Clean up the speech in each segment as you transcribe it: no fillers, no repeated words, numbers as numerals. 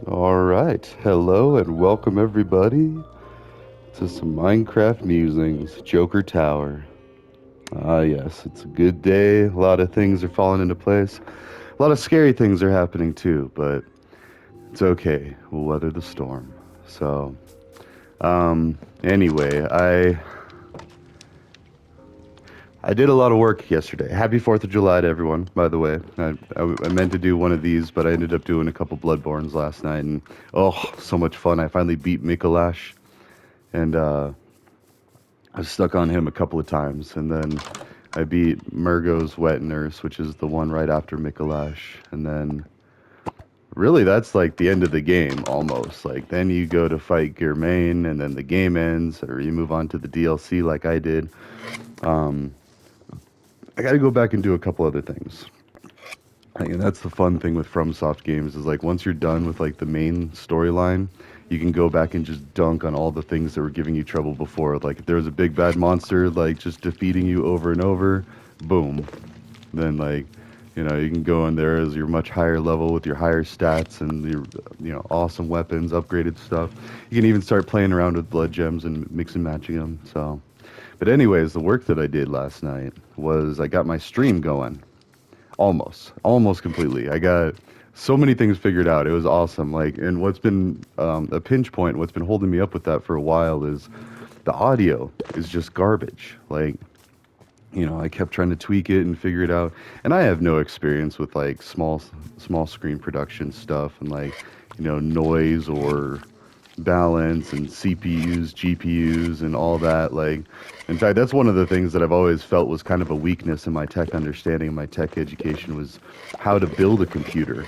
All right. Hello and welcome everybody to some Minecraft musings, Joker Tower. Ah, yes, it's a good day. A lot of things are falling into place. A lot of scary things are happening too, but it's okay. We'll weather the storm. So, anyway, I did a lot of work yesterday. Happy 4th of July to everyone, by the way. I meant to do one of these, but I ended up doing a couple Bloodborns last night, and oh, so much fun. I finally beat Mikolash, and I was stuck on him a couple of times, and then I beat Murgo's Wet Nurse, which is the one right after Mikolash, and then really that's like the end of the game almost. Like then you go to fight Germain, and then the game ends, or you move on to the DLC like I did. Um, I got to go back and do a couple other things. And that's the fun thing with FromSoft games is like once you're done with like the main storyline, you can go back and just dunk on all the things that were giving you trouble before. Like if there was a big bad monster like just defeating you over and over, boom. Then like you can go in there as your much higher level with your higher stats and your awesome weapons, upgraded stuff. You can even start playing around with blood gems and mix and matching them. So, but anyways, the work that I did last night was I got my stream going. Almost completely. I got so many things figured out. It was awesome. Like, and what's been a pinch point, what's been holding me up with that for a while is the audio is just garbage. Like, I kept trying to tweak it and figure it out. And I have no experience with like small screen production stuff and like, noise or balance and CPUs, GPUs, and all that. Like, in fact, that's one of the things that I've always felt was kind of a weakness in my tech understanding, my tech education was how to build a computer.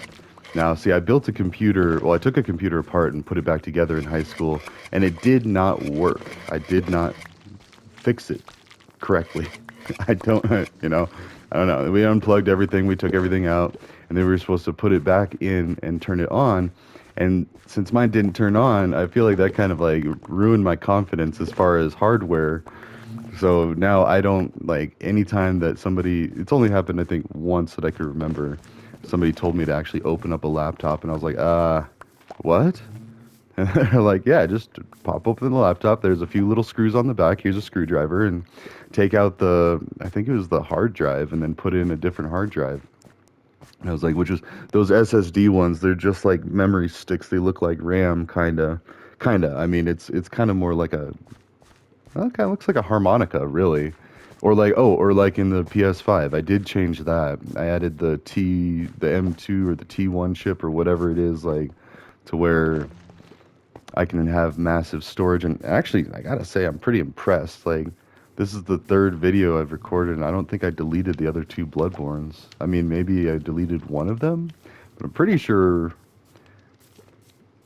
Now, see, I built a computer, well, I took a computer apart and put it back together in high school, and it did not work. I did not fix it correctly. I don't, I don't know. We unplugged everything, we took everything out, and then we were supposed to put it back in and turn it on. And since mine didn't turn on, I feel like that kind of like ruined my confidence as far as hardware. So now I don't like anytime that somebody, it's only happened I think once that I could remember. Somebody told me to actually open up a laptop, and I was like, what? And they're like, yeah, just pop open the laptop. There's a few little screws on the back. Here's a screwdriver, and take out I think it was the hard drive, and then put in a different hard drive. And I was like, which is those SSD ones? They're just like memory sticks. They look like RAM, kinda. I mean, it's kind of more like well, it kind of looks like a harmonica, really. Or like in the PS5, I did change that. I added the M2 or the T1 chip or whatever it is, like to where I can have massive storage. And actually, I gotta say, I'm pretty impressed. Like, this is the third video I've recorded, and I don't think I deleted the other two Bloodborns. I mean, maybe I deleted one of them, but I'm pretty sure.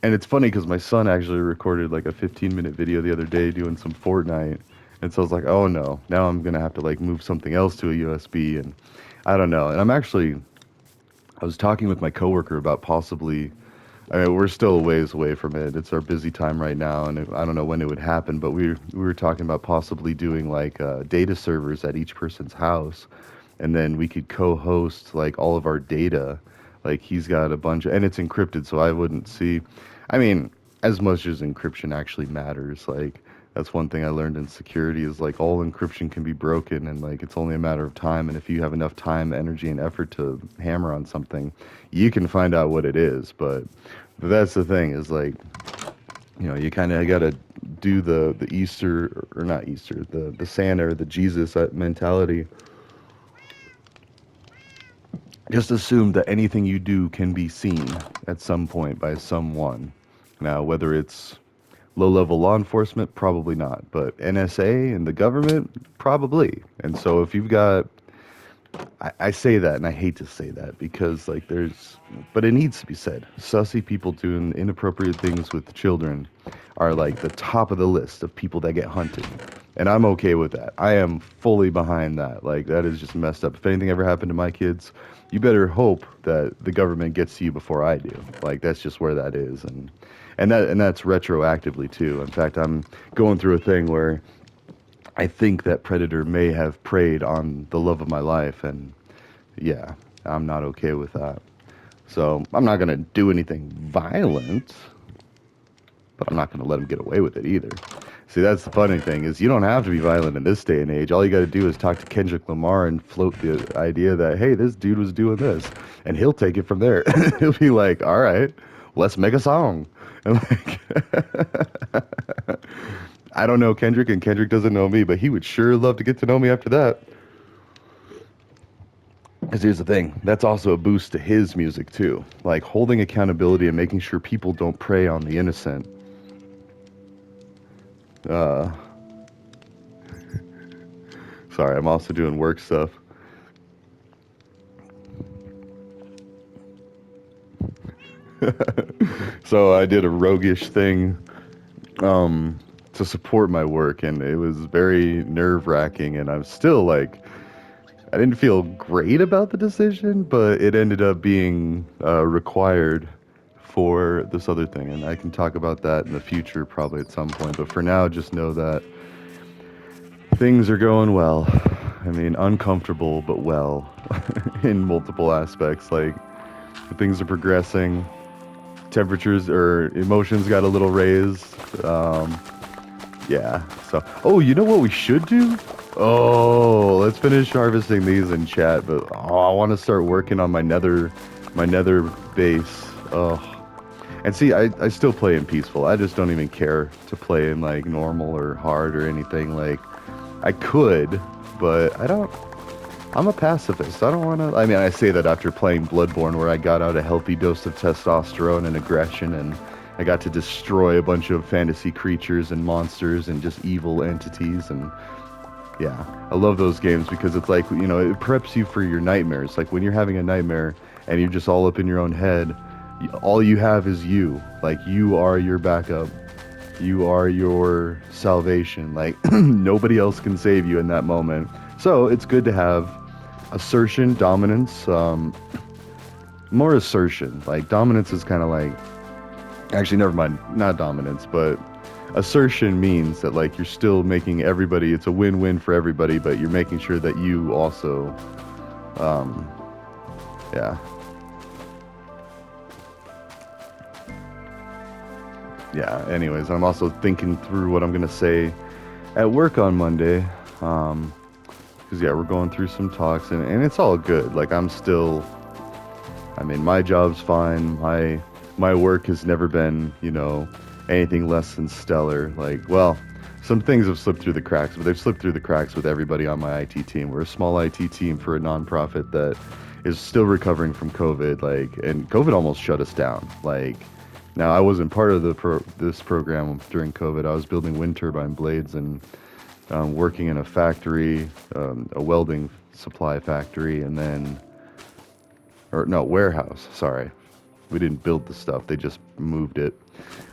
And it's funny because my son actually recorded like a 15-minute video the other day doing some Fortnite. And so I was like, oh no, now I'm gonna have to like move something else to a USB, and I don't know. And I was talking with my coworker about possibly. I mean, we're still a ways away from it. It's our busy time right now, and I don't know when it would happen. But we were talking about possibly doing like data servers at each person's house, and then we could co-host like all of our data. Like he's got a bunch, and it's encrypted, so I wouldn't see. I mean, as much as encryption actually matters, like that's one thing I learned in security is like all encryption can be broken, and like it's only a matter of time. And if you have enough time, energy, and effort to hammer on something, you can find out what it is. But that's the thing is like, you kind of got to do the Easter or not Easter, the Santa or the Jesus mentality. Just assume that anything you do can be seen at some point by someone. Now, whether it's low level law enforcement, probably not, but NSA and the government, probably. And so if you've got I say that, and I hate to say that because, like, but it needs to be said. Sussy people doing inappropriate things with children are like the top of the list of people that get hunted, and I'm okay with that. I am fully behind that. Like, that is just messed up. If anything ever happened to my kids, you better hope that the government gets to you before I do. Like, that's just where that is, and that's retroactively too. In fact, I'm going through a thing where I think that Predator may have preyed on the love of my life, and yeah, I'm not okay with that. So I'm not gonna do anything violent, but I'm not gonna let him get away with it either. See, that's the funny thing is you don't have to be violent in this day and age. All you got to do is talk to Kendrick Lamar and float the idea that hey, this dude was doing this, and he'll take it from there. He'll be like, all right, let's make a song. And like, I don't know Kendrick, and Kendrick doesn't know me, but he would sure love to get to know me after that. Because here's the thing, that's also a boost to his music too. Like holding accountability and making sure people don't prey on the innocent. Uh, Sorry, I'm also doing work stuff. So I did a roguish thing to support my work, and it was very nerve-wracking. And I'm still like, I didn't feel great about the decision, but it ended up being required for this other thing, and I can talk about that in the future probably at some point. But for now, just know that things are going well. I mean, uncomfortable, but well in multiple aspects. Like, things are progressing. Temperatures or emotions got a little raised. Yeah. So, oh, you know what we should do? Oh, let's finish harvesting these in chat. But oh, I want to start working on my nether base. Oh, and see, I still play in peaceful. I just don't even care to play in like normal or hard or anything. Like, I could, but I don't. I'm a pacifist. I don't want to. I mean, I say that after playing Bloodborne, where I got out a healthy dose of testosterone and aggression, and I got to destroy a bunch of fantasy creatures and monsters and just evil entities. And yeah, I love those games because it's like, it preps you for your nightmares. Like when you're having a nightmare and you're just all up in your own head, all you have is you. Like you are your backup. You are your salvation. Like nobody else can save you in that moment. So it's good to have assertion, dominance, more assertion. Like dominance is kind of like, actually, never mind, not dominance, but assertion means that like you're still making everybody, it's a win-win for everybody, but you're making sure that you also, um, yeah. Yeah, anyways, I'm also thinking through what I'm gonna say at work on Monday. Because yeah, we're going through some talks, and it's all good. Like I'm still, I mean, my job's fine. My work has never been, anything less than stellar. Like, well, some things have slipped through the cracks, but they've slipped through the cracks with everybody on my IT team. We're a small IT team for a nonprofit that is still recovering from COVID. Like, and COVID almost shut us down. Like, now I wasn't part of this program during COVID. I was building wind turbine blades and working in a factory, a welding supply factory, and then, or no, warehouse. Sorry, we didn't build the stuff; they just moved it.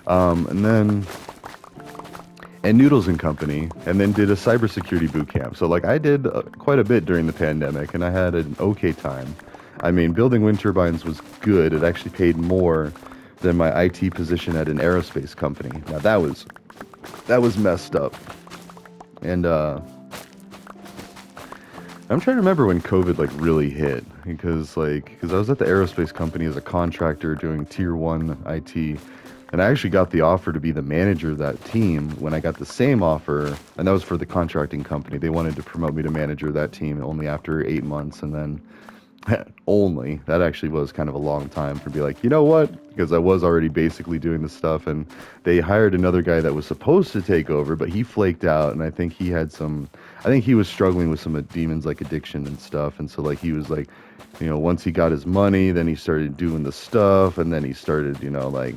And then, and Noodles and Company, and then did a cybersecurity boot camp. So like I did quite a bit during the pandemic, and I had an okay time. I mean, building wind turbines was good. It actually paid more than my IT position at an aerospace company. Now that was messed up. And I'm trying to remember when COVID like really hit because I was at the aerospace company as a contractor doing tier 1 IT, and I actually got the offer to be the manager of that team when I got the same offer, and that was for the contracting company. They wanted to promote me to manager of that team only after 8 months, and then only that actually was kind of a long time for be like, you know what, because I was already basically doing the stuff, and they hired another guy that was supposed to take over, but he flaked out, and I think he was struggling with some demons like addiction and stuff, and so like he was like, once he got his money, then he started doing the stuff, and then he started, like,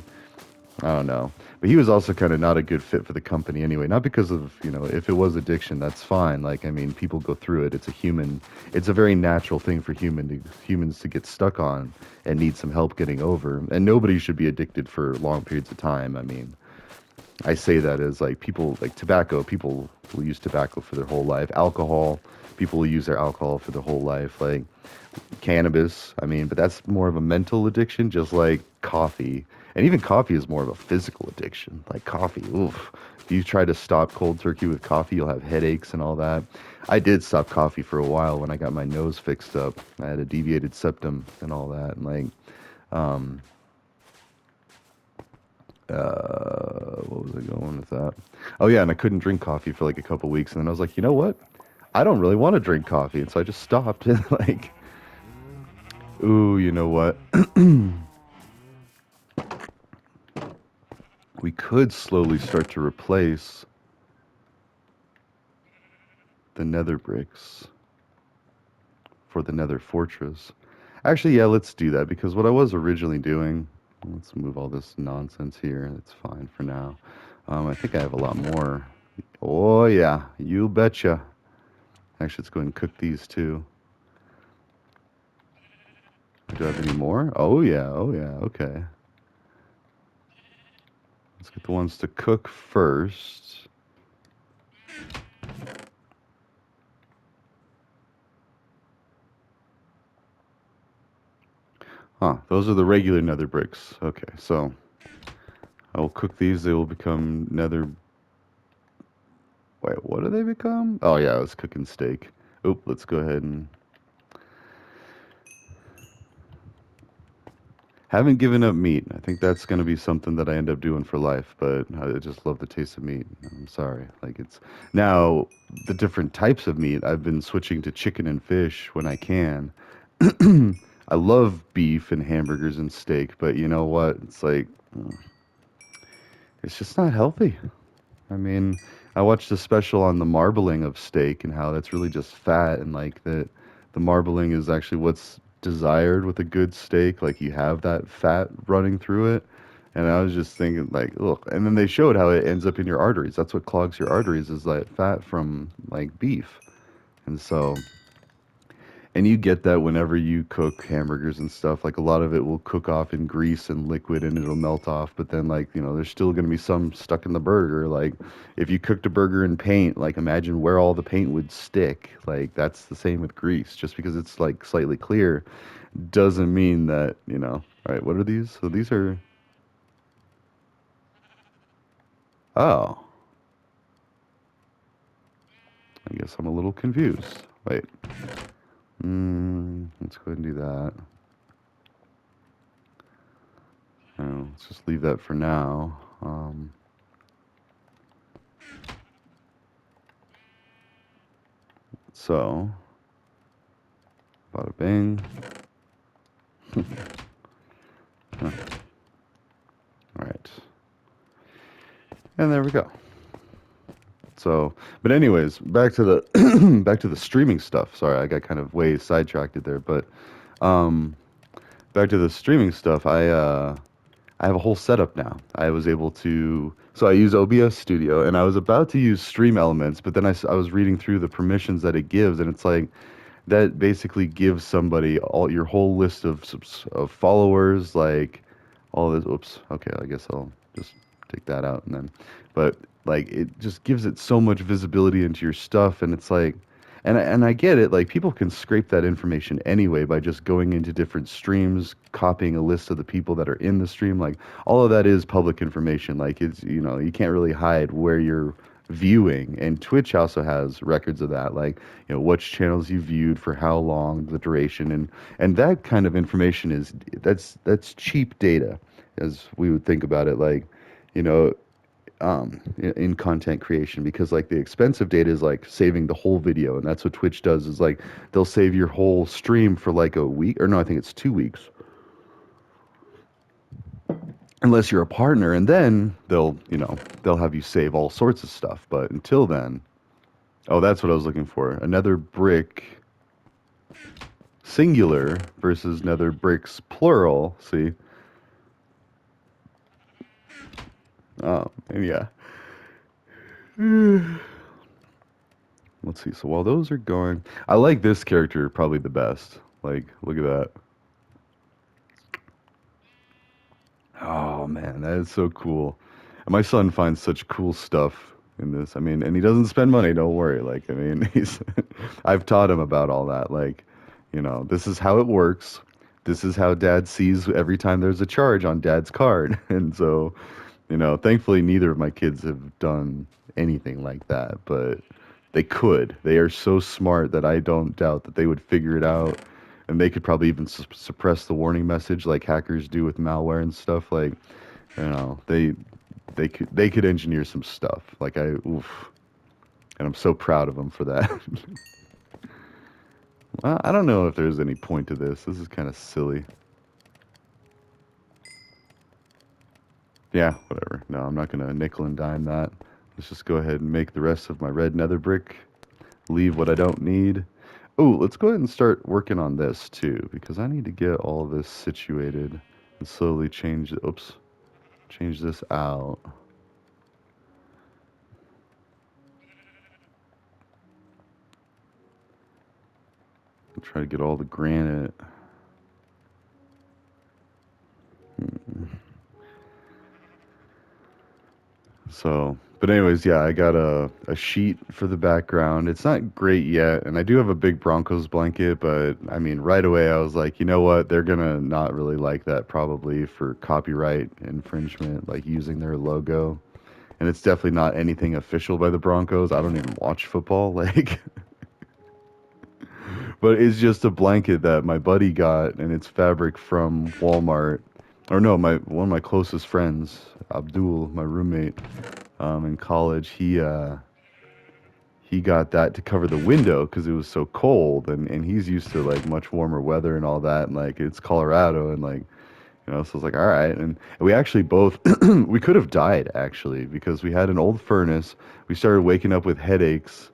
I don't know. But he was also kind of not a good fit for the company anyway. Not because of, if it was addiction, that's fine. Like, I mean, people go through it. It's a very natural thing for humans to get stuck on and need some help getting over. And nobody should be addicted for long periods of time. I mean, I say that as like people, like tobacco, people will use tobacco for their whole life. Alcohol, people will use their alcohol for their whole life. Like cannabis, I mean, but that's more of a mental addiction, just like coffee. And even coffee is more of a physical addiction. Like coffee, oof. If you try to stop cold turkey with coffee, you'll have headaches and all that. I did stop coffee for a while when I got my nose fixed up. I had a deviated septum and all that. And like, Um, what was I going with that? Oh yeah, and I couldn't drink coffee for like a couple weeks, and then I was like, you know what? I don't really want to drink coffee, and so I just stopped. And like, ooh, you know what? We could slowly start to replace the nether bricks for the nether fortress. Actually, yeah, let's do that because what I was originally doing, let's move all this nonsense here. It's fine for now. I think I have a lot more. Oh, yeah, you betcha. Actually, let's go ahead and cook these too. Do I have any more? Oh, yeah, okay. Let's get the ones to cook first. Huh, those are the regular nether bricks. Okay, so I will cook these. They will become nether. Wait, what do they become? Oh, yeah, I was cooking steak. Oop, let's go ahead and. Haven't given up meat. I think that's going to be something that I end up doing for life, but I just love the taste of meat. I'm sorry. Like, it's. Now, the different types of meat, I've been switching to chicken and fish when I can. I love beef and hamburgers and steak, but you know what? It's like. It's just not healthy. I mean, I watched a special on the marbling of steak and how that's really just fat and like the marbling is actually what's desired with a good steak. Like you have that fat running through it. And I was just thinking like, look, and then they showed how it ends up in your arteries. That's what clogs your arteries is like fat from like beef. And so and you get that whenever you cook hamburgers and stuff. Like a lot of it will cook off in grease and liquid and it'll melt off. But then, like, there's still going to be some stuck in the burger. Like, if you cooked a burger in paint, like, imagine where all the paint would stick. Like, that's the same with grease. Just because it's, like, slightly clear doesn't mean that, All right, what are these? So these are. Oh, I guess I'm a little confused. Wait. Let's go ahead and do that. Let's just leave that for now. So, bada bing. Huh. All right. And there we go. So, but anyways, back to the back to the streaming stuff. Sorry, I got kind of way sidetracked there, but um back to the streaming stuff. I have a whole setup now. I was able to so I use OBS Studio and I was about to use Stream Elements, but then I was reading through the permissions that it gives and it's like that basically gives somebody all your whole list of followers, like all this. Oops. Okay, I guess I'll just take that out and then, but like it just gives it so much visibility into your stuff, and it's like, and I get it. Like people can scrape that information anyway by just going into different streams, copying a list of the people that are in the stream. Like all of that is public information. Like it's you can't really hide where you're viewing, and Twitch also has records of that, like which channels you viewed for how long, the duration, and that kind of information is that's cheap data, as we would think about it, like you know in content creation, because like the expensive data is like saving the whole video, and that's what Twitch does is like they'll save your whole stream for like a week, or no, I think it's 2 weeks, unless you're a partner, and then they'll have you save all sorts of stuff, but until then. Oh, that's what I was looking for. Another brick singular versus nether bricks plural. See? And yeah. Let's see. So while those are going, I like this character probably the best. Like, look at that. Oh man, that is so cool. And my son finds such cool stuff in this. I mean, and he doesn't spend money, don't worry. Like, I mean, he's I've taught him about all that. Like, this is how it works. This is how dad sees every time there's a charge on dad's card. And so, thankfully neither of my kids have done anything like that, but they could. They are so smart that I don't doubt that they would figure it out and they could probably even suppress the warning message like hackers do with malware and stuff. Like, you know, they could engineer some stuff. Like oof, and I'm so proud of them for that. I don't know if there's any point to this. This is kind of silly. Yeah, whatever. No, I'm not gonna nickel and dime that. Let's just go ahead and make the rest of my red nether brick. Leave what I don't need. Oh, let's go ahead and start working on this too, because I need to get all this situated and slowly change. Oops, change this out. Try to get all the granite. So, but anyways, yeah, I got a sheet for the background. It's not great yet, and I do have a big Broncos blanket, but I mean, right away I was like, you know what? They're gonna not really like that probably for copyright infringement, like using their logo. And it's definitely not anything official by the Broncos. I don't even watch football, like, but it's just a blanket that my buddy got, and it's fabric from Walmart. Or no, my one of my closest friends, Abdul, my roommate, in college, he got that to cover the window because it was so cold, and he's used to like much warmer weather and all that, and like it's Colorado, and like so I was like, all right, and we actually both we could have died actually because we had an old furnace. We started waking up with headaches,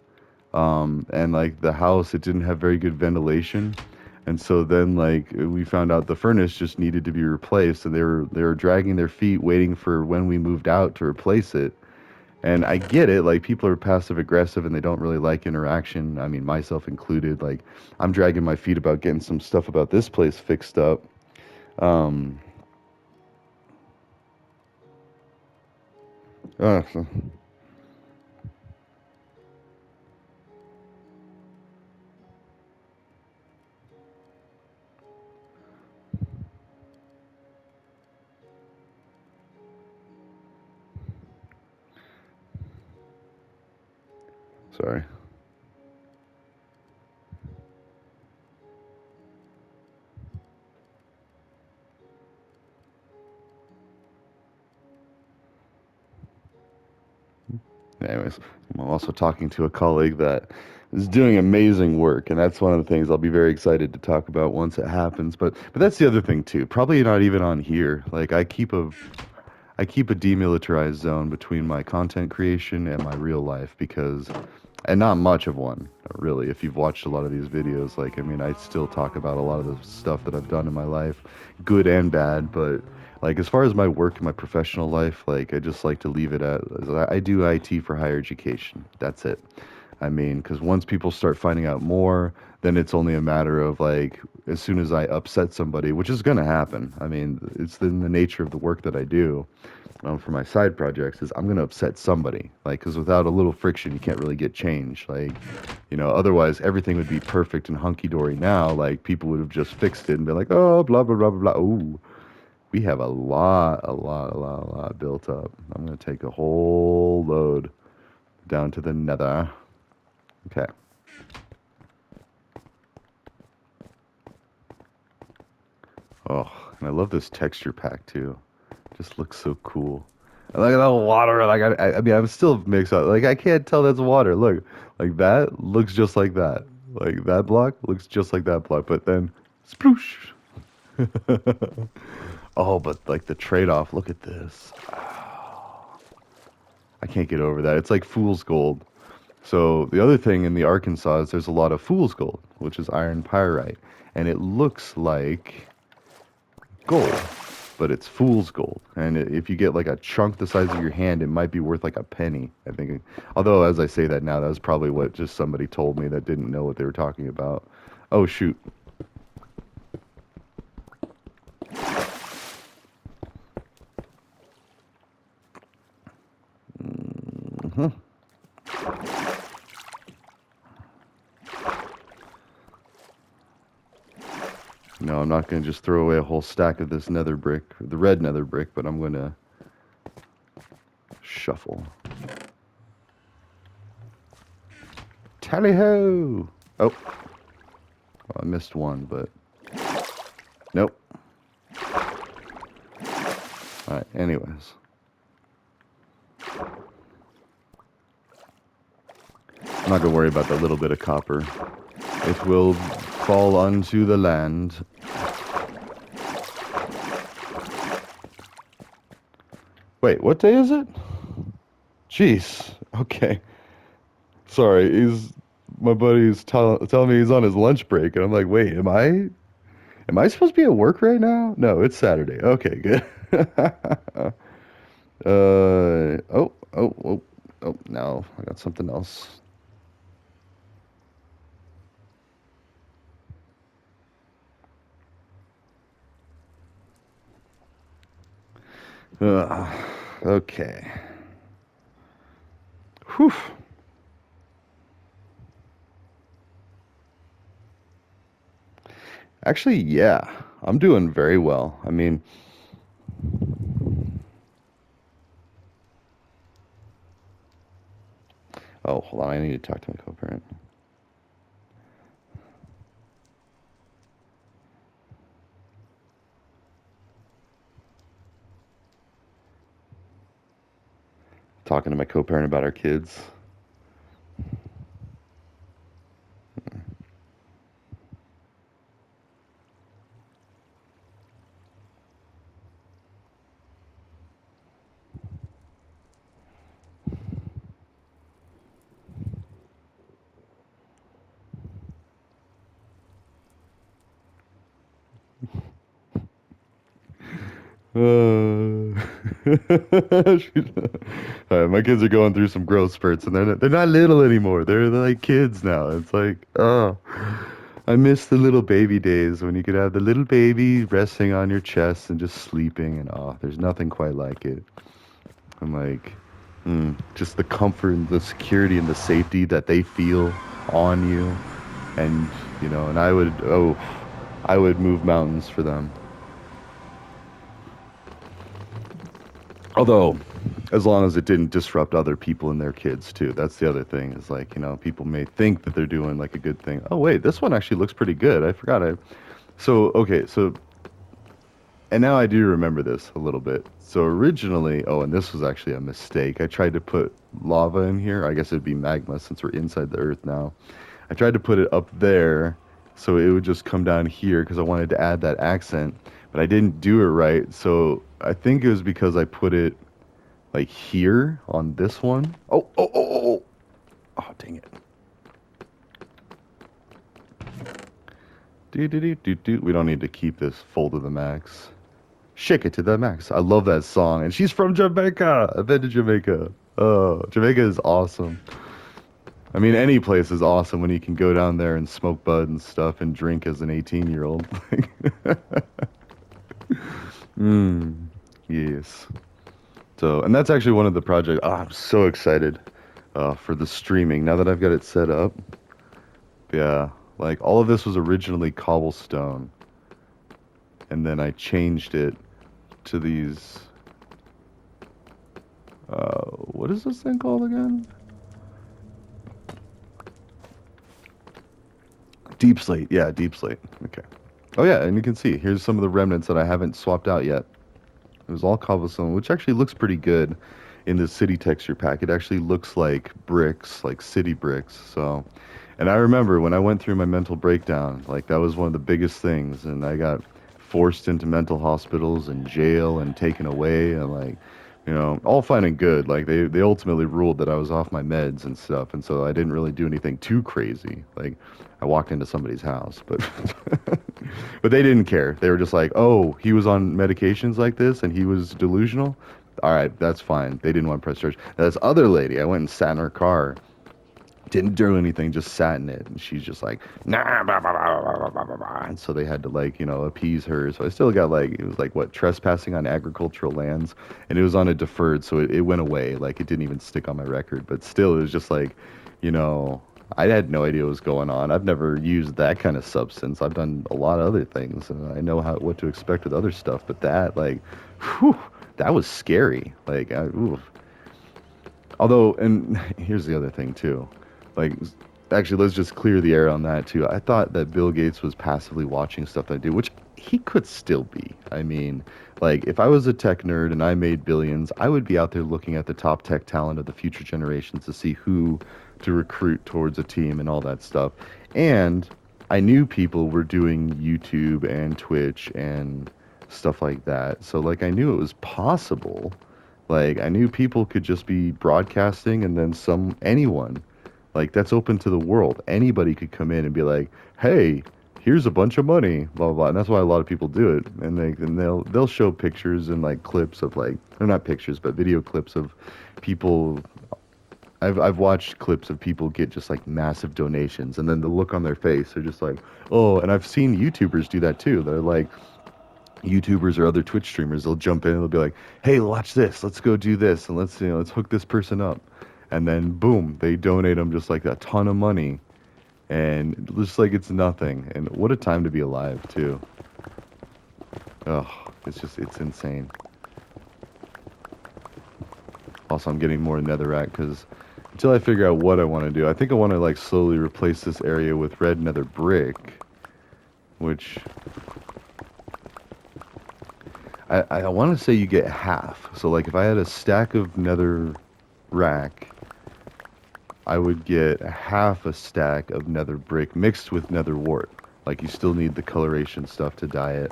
and like the house, it didn't have very good ventilation. And so then like we found out the furnace just needed to be replaced, and they were dragging their feet waiting for when we moved out to replace it. And I get it, like people are passive aggressive and they don't really like interaction. I mean, myself included. Like I'm dragging my feet about getting some stuff about this place fixed up. Um, uh, sorry. Anyways, I'm also talking to a colleague that is doing amazing work, and that's one of the things I'll be very excited to talk about once it happens. But that's the other thing too. Probably not even on here. Like I keep a demilitarized zone between my content creation and my real life because, and not much of one, really. If you've watched a lot of these videos, like, I mean, I still talk about a lot of the stuff that I've done in my life, good and bad, but like, as far as my work and my professional life, like, I just like to leave it at, I do IT for higher education. That's it. I mean, because once people start finding out more, then it's only a matter of like, as soon as I upset somebody, which is going to happen. I mean, it's in the nature of the work that I do for my side projects is I'm going to upset somebody. Like, because without a little friction, you can't really get change. Like, otherwise everything would be perfect and hunky dory now. Like, people would have just fixed it and been like, oh, blah, blah, blah, blah, blah. Ooh, we have a lot built up. I'm going to take a whole load down to the nether. Okay. Oh, and I love this texture pack too. Just looks so cool. And look at that water. Like I mean, I'm still mixed up. Like I can't tell that's water. Look, like that looks just like that. Like that block looks just like that block. But then, sploosh. Oh, but like the trade-off. Look at this. I can't get over that. It's like fool's gold. So the other thing in the Arkansas is there's a lot of fool's gold, which is iron pyrite, and it looks like gold, but it's fool's gold. And if you get like a chunk the size of your hand, it might be worth like a penny, I think. Although, as I say that now, that was probably what just somebody told me that didn't know what they were talking about. Oh, shoot. Mhm. No, I'm not going to just throw away a whole stack of this nether brick, the red nether brick, but I'm going to shuffle. Tally ho! Oh, well, I missed one, but Nope. Alright, anyways. I'm not gonna worry about that little bit of copper. It will fall onto the land. Wait, what day is it? Jeez. Okay. Sorry, my buddy's telling me he's on his lunch break, and I'm like, wait, am I supposed to be at work right now? No, it's Saturday. Okay, good. Oh, no, I got something else. Okay. Whew. Actually, yeah, I'm doing very well. I mean, oh, hold on, I need to talk to my co-parent. Talking to my co-parent about our kids. My kids are going through some growth spurts, and they're not little anymore. They're like kids now. It's like, oh, I miss the little baby days when you could have the little baby resting on your chest and just sleeping, and oh, there's nothing quite like it. I'm like, just the comfort and the security and the safety that they feel on you, and and I would move mountains for them. Although, as long as it didn't disrupt other people and their kids too. That's the other thing is like, people may think that they're doing like a good thing. Oh wait, this one actually looks pretty good. I forgot okay, and now I do remember this a little bit. So originally, and this was actually a mistake. I tried to put lava in here. I guess it'd be magma since we're inside the earth now. I tried to put it up there so it would just come down here because I wanted to add that accent, but I didn't do it right. So I think it was because I put it like here on this one. Oh, dang it. Do. We don't need to keep this full to the max. Shake it to the max. I love that song. And she's from Jamaica. I've been to Jamaica. Oh, Jamaica is awesome. I mean, any place is awesome when you can go down there and smoke bud and stuff and drink as an 18-year-old. Mm, yes. So, and that's actually one of the projects. Oh, I'm so excited for the streaming now that I've got it set up. Yeah, like all of this was originally cobblestone, and then I changed it to these. What is this thing called again? Deep slate. Yeah, deep slate. Okay. Oh yeah, and you can see here's some of the remnants that I haven't swapped out yet. It was all cobblestone, which actually looks pretty good in the city texture pack. It actually looks like bricks, like city bricks. So, and I remember when I went through my mental breakdown, like that was one of the biggest things, and I got forced into mental hospitals and jail and taken away, and like, all fine and good. Like they ultimately ruled that I was off my meds and stuff, and so I didn't really do anything too crazy. Like I walked into somebody's house, but but they didn't care. They were just like, "Oh, he was on medications like this and he was delusional." All right, that's fine. They didn't want to press charge. Now, this other lady, I went and sat in her car, didn't do anything, just sat in it, and she's just like, nah, blah, blah, blah, blah, blah, blah, blah, blah. And so they had to like, appease her. So I still got like, it was like what, trespassing on agricultural lands, and it was on a deferred, so it went away. Like it didn't even stick on my record, but still, it was just like, you know, I had no idea what was going on. I've never used that kind of substance. I've done a lot of other things, and I know what to expect with other stuff. But that, like, whew, that was scary. Like, ooh. Although, and here's the other thing too, like Actually, let's just clear the air on that too. I thought that Bill Gates was passively watching stuff that I do, which he could still be. I mean, like if I was a tech nerd and I made billions, I would be out there looking at the top tech talent of the future generations to see who to recruit towards a team and all that stuff. And I knew people were doing YouTube and Twitch and stuff like that. So like I knew it was possible. Like I knew people could just be broadcasting and then anyone like that's open to the world. Anybody could come in and be like, "Hey, here's a bunch of money," blah blah blah. And that's why a lot of people do it. And they'll show pictures and like clips of like, or not pictures, but video clips of people. I've watched clips of people get just like massive donations, and then the look on their face, they're just like, "Oh." And I've seen YouTubers do that too. They're like, YouTubers or other Twitch streamers, they'll jump in and they'll be like, "Hey, watch this. Let's go do this, and let's hook this person up." And then boom, they donate them just like a ton of money, and just like it's nothing. And what a time to be alive too. Oh, it's insane. Also, I'm getting more netherrack because until I figure out what I want to do, I think I want to like slowly replace this area with red nether brick, which I want to say you get half. So like if I had a stack of nether rack, I would get half a stack of nether brick mixed with nether wart. Like you still need the coloration stuff to dye it.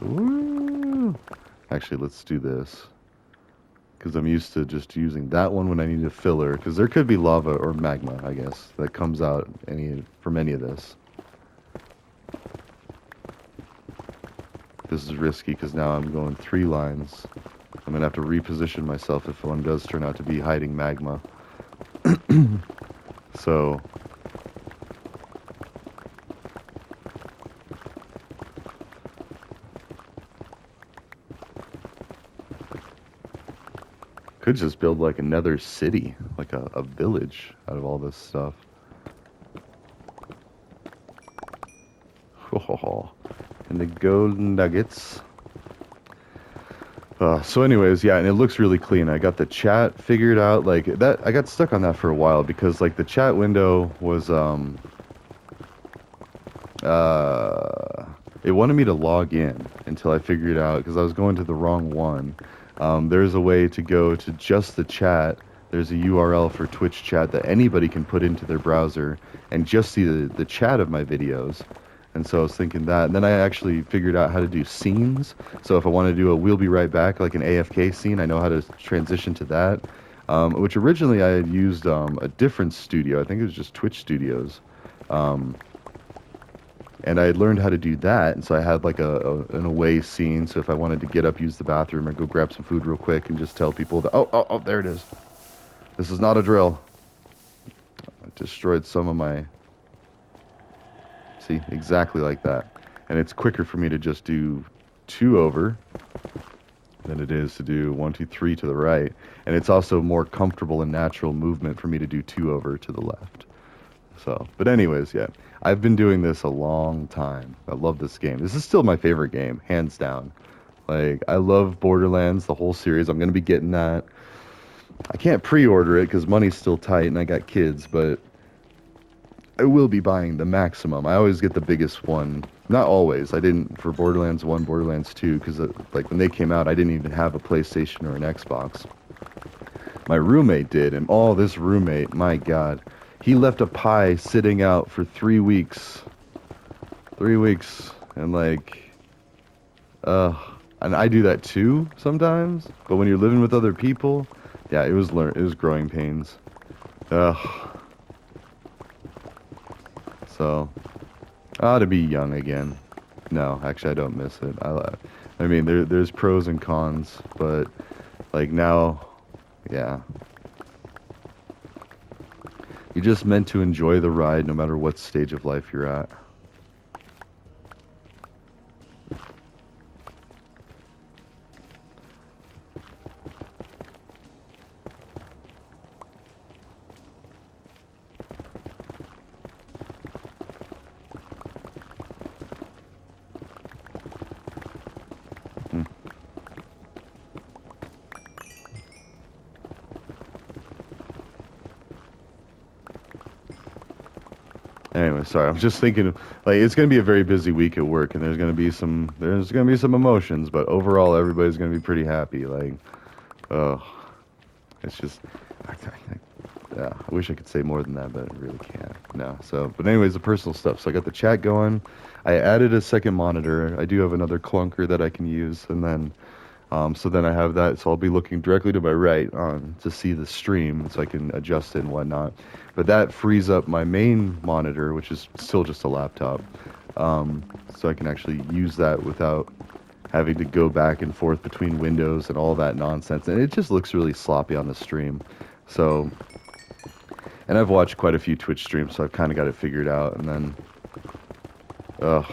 Ooh. Actually, let's do this. Because I'm used to just using that one when I need a filler. Because there could be lava or magma, I guess, that comes out from any of this. This is risky because now I'm going 3 lines. I'm going to have to reposition myself if one does turn out to be hiding magma. So, could just build like another city, like a village out of all this stuff. Oh, and the golden nuggets. So anyways, yeah, and it looks really clean. I got the chat figured out. Like that, I got stuck on that for a while because like the chat window was it wanted me to log in until I figured out because I was going to the wrong one. There's a way to go to just the chat. There's a URL for Twitch chat that anybody can put into their browser and just see the chat of my videos. And so I was thinking that. And then I actually figured out how to do scenes. So if I want to do a "we'll be right back," like an AFK scene, I know how to transition to that. Which originally I had used a different studio. I think it was just Twitch Studios. And I had learned how to do that, and so I had like an away scene. So if I wanted to get up, use the bathroom, or go grab some food real quick, and just tell people that, oh, there it is. This is not a drill. I destroyed some of my. See, exactly like that. And it's quicker for me to just do 2 over than it is to do 1, 2, 3 to the right. And it's also more comfortable and natural movement for me to do 2 over to the left. So, but anyways, yeah. I've been doing this a long time. I love this game. This is still my favorite game, hands down. Like, I love Borderlands, the whole series. I'm going to be getting that. I can't pre-order it because money's still tight and I got kids, but I will be buying the maximum. I always get the biggest one. Not always. I didn't for Borderlands 1, Borderlands 2, because like when they came out, I didn't even have a PlayStation or an Xbox. My roommate did, and this roommate, my God, he left a pie sitting out for 3 weeks. 3 weeks, and like, and I do that too sometimes. But when you're living with other people, yeah, it was growing pains. Ugh. So, I ought to be young again. No, actually, I don't miss it. I mean, there's pros and cons, but like now, yeah. You're just meant to enjoy the ride no matter what stage of life you're at. Hmm. anyway, sorry. I'm just thinking, like, it's gonna be a very busy week at work, and there's gonna be some emotions, but overall, everybody's gonna be pretty happy. Like, oh, it's just, yeah. I wish I could say more than that, but I really can't. No. So, but anyways, the personal stuff. So I got the chat going. I added a second monitor. I do have another clunker that I can use, and then so then I have that, so I'll be looking directly to my right to see the stream, so I can adjust it and whatnot. But that frees up my main monitor, which is still just a laptop, so I can actually use that without having to go back and forth between windows and all that nonsense. And it just looks really sloppy on the stream. So, and I've watched quite a few Twitch streams, so I've kind of got it figured out. And then, ugh,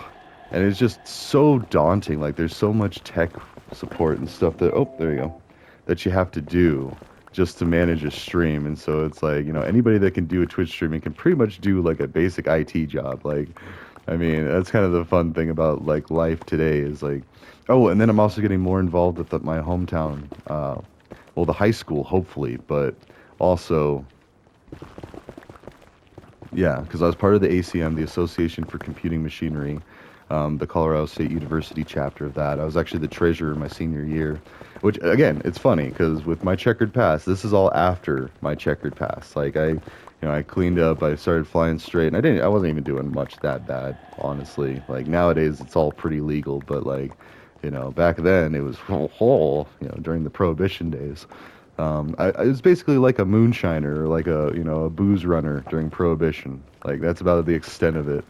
and it's just so daunting. Like, there's so much tech support and stuff that, oh, there you go, that you have to do just to manage a stream. And so it's like, anybody that can do a Twitch streaming can pretty much do like a basic IT job. Like, I mean, that's kind of the fun thing about like life today is like, oh, and then I'm also getting more involved with my hometown, well, the high school, hopefully, but also, yeah, because I was part of the ACM, the Association for Computing Machinery, the Colorado State University chapter of that. I was actually the treasurer my senior year, which again, it's funny because with my checkered past, this is all after my checkered past. Like I cleaned up, I started flying straight, and I wasn't even doing much that bad, honestly. Like nowadays, it's all pretty legal, but like, back then it was during the Prohibition days. I was basically like a moonshiner or like a booze runner during Prohibition. Like that's about the extent of it,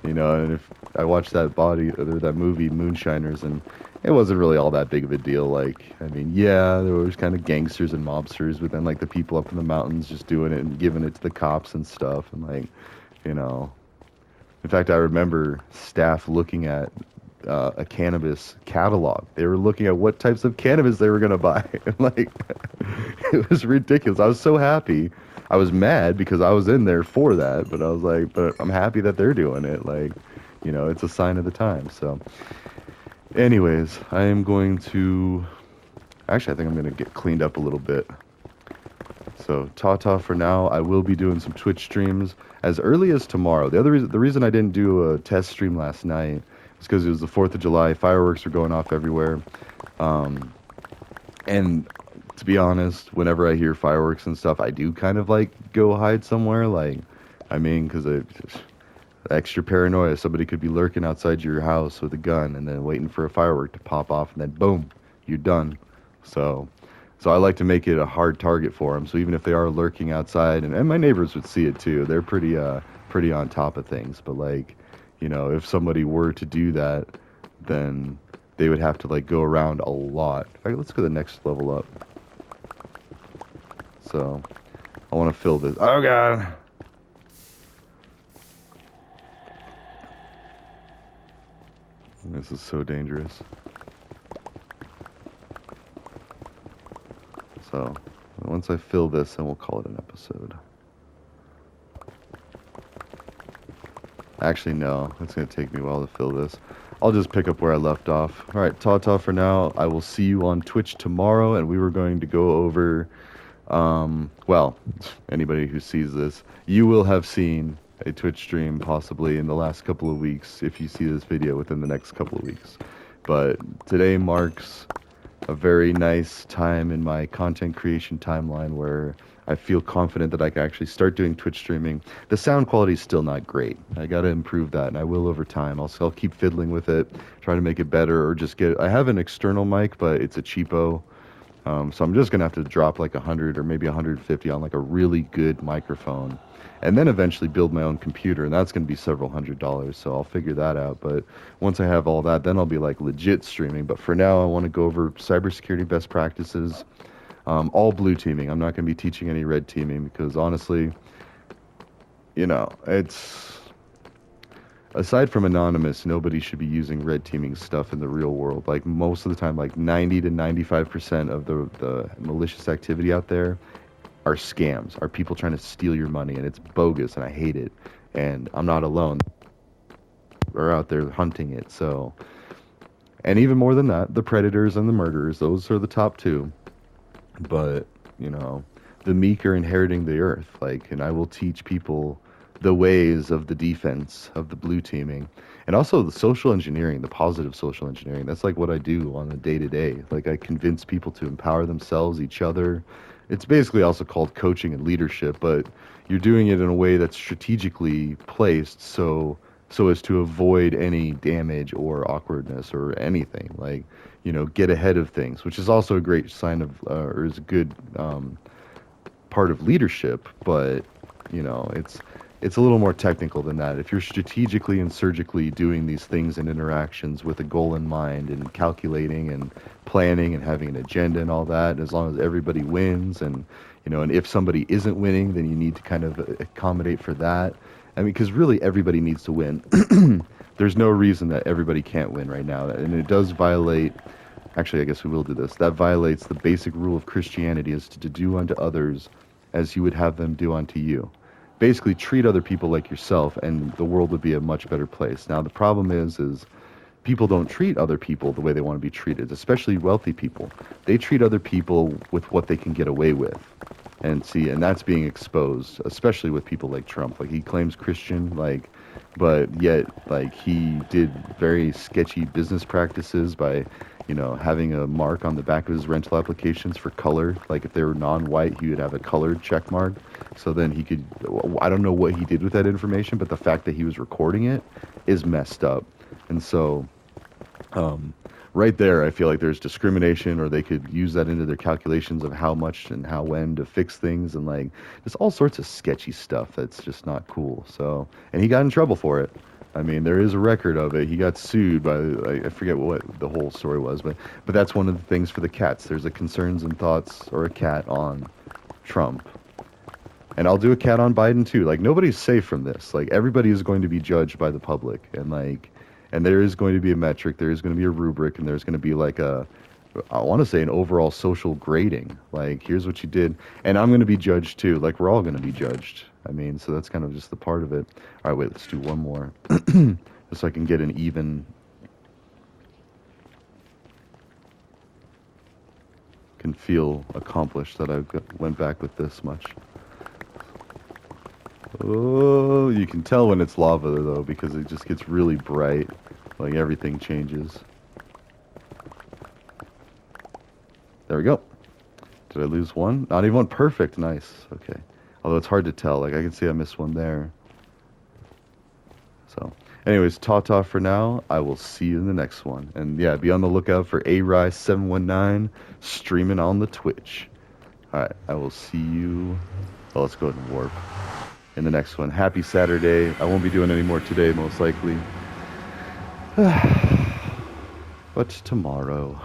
And if I watched that movie Moonshiners, and it wasn't really all that big of a deal. Like, I mean, yeah, there was kind of gangsters and mobsters, but then like the people up in the mountains just doing it and giving it to the cops and stuff, and like, you know. In fact, I remember staff looking at a cannabis catalog. They were looking at what types of cannabis they were going to buy. Like, it was ridiculous. I was so happy. I was mad because I was in there for that, but I was like, but I'm happy that they're doing it. Like, it's a sign of the time. So, anyways, I am going to. Actually, I think I'm going to get cleaned up a little bit. So, ta-ta for now. I will be doing some Twitch streams as early as tomorrow. The reason I didn't do a test stream last night is because it was the 4th of July. Fireworks were going off everywhere. And to be honest, whenever I hear fireworks and stuff, I do kind of like go hide somewhere. Like, I mean, because extra paranoia. Somebody could be lurking outside your house with a gun and then waiting for a firework to pop off, and then boom, you're done. So I like to make it a hard target for them. So even if they are lurking outside, and my neighbors would see it too, they're pretty on top of things. But like, if somebody were to do that, then they would have to like go around a lot. All right, let's go to the next level up. So I want to fill this. Oh God. This is so dangerous. So once I fill this, then we'll call it an episode. Actually, no. It's going to take me a while to fill this. I'll just pick up where I left off. All right, ta-ta for now. I will see you on Twitch tomorrow, and we were going to go over, well, anybody who sees this, you will have seen a Twitch stream possibly in the last couple of weeks if you see this video within the next couple of weeks. But today marks a very nice time in my content creation timeline where I feel confident that I can actually start doing Twitch streaming. The sound quality is still not great. I got to improve that, and I will over time. I'll keep fiddling with it, try to make it better, or just I have an external mic, but it's a cheapo. So I'm just going to have to drop like 100 or maybe 150 on like a really good microphone, and then eventually build my own computer, and that's going to be several $100s, so I'll figure that out. But once I have all that, then I'll be like legit streaming. But for now, I want to go over cybersecurity best practices, all blue teaming. I'm not going to be teaching any red teaming because honestly, it's... Aside from Anonymous, nobody should be using red teaming stuff in the real world. Like most of the time, like 90 to 95% of the malicious activity out there are scams, are people trying to steal your money, and it's bogus, and I hate it. And I'm not alone. Are out there hunting it. So, and even more than that, the predators and the murderers, those are the top two. But, the meek are inheriting the earth. Like, and I will teach people the ways of the defense of the blue teaming, and also the social engineering, the positive social engineering. That's like what I do on a day to day. Like I convince people to empower themselves, each other. It's basically also called coaching and leadership, but you're doing it in a way that's strategically placed so as to avoid any damage or awkwardness or anything. Like, get ahead of things, which is also a great sign of or is a good part of leadership, but it's a little more technical than that. If you're strategically and surgically doing these things and interactions with a goal in mind and calculating and planning and having an agenda and all that, as long as everybody wins and if somebody isn't winning, then you need to kind of accommodate for that. I mean, because really everybody needs to win. There's no reason that everybody can't win right now, and it does violate. Actually, I guess we will do this. That violates the basic rule of Christianity, is to do unto others as you would have them do unto you. Basically, treat other people like yourself, and the world would be a much better place. Now, the problem is people don't treat other people the way they want to be treated, especially wealthy people. They treat other people with what they can get away with. And that's being exposed, especially with people like Trump. Like he claims Christian, but yet he did very sketchy business practices by, having a mark on the back of his rental applications for color. Like if they were non-white, he would have a colored check mark. So then he could, I don't know what he did with that information, but the fact that he was recording it is messed up. And so, right there, I feel like there's discrimination, or they could use that into their calculations of how much and how when to fix things, and just all sorts of sketchy stuff that's just not cool. So, and he got in trouble for it. I mean, there is a record of it. He got sued by, I forget what the whole story was, but that's one of the things for the cats. There's a concerns and thoughts, or a cat on Trump. And I'll do a cat on Biden too. Like nobody's safe from this. Like everybody is going to be judged by the public, and there is going to be a metric, there is going to be a rubric, and there's going to be I want to say an overall social grading. Like here's what you did, and I'm going to be judged too. Like we're all going to be judged. I mean, so that's kind of just the part of it. All right, wait, let's do one more, just so I can get an even. Can feel accomplished that went back with this much. Oh, you can tell when it's lava though, because it just gets really bright. Like everything changes. There we go. Did I lose one? Not even one. Perfect. Nice. Okay. Although it's hard to tell. Like I can see I missed one there. So, anyways, ta-ta for now. I will see you in the next one. And yeah, be on the lookout for A-Rye 719 streaming on the Twitch. All right. I will see you. Well, let's go ahead and warp in the next one. Happy Saturday. I won't be doing any more today, most likely. But tomorrow.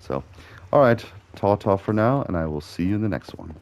So, all right. Ta-ta for now, and I will see you in the next one.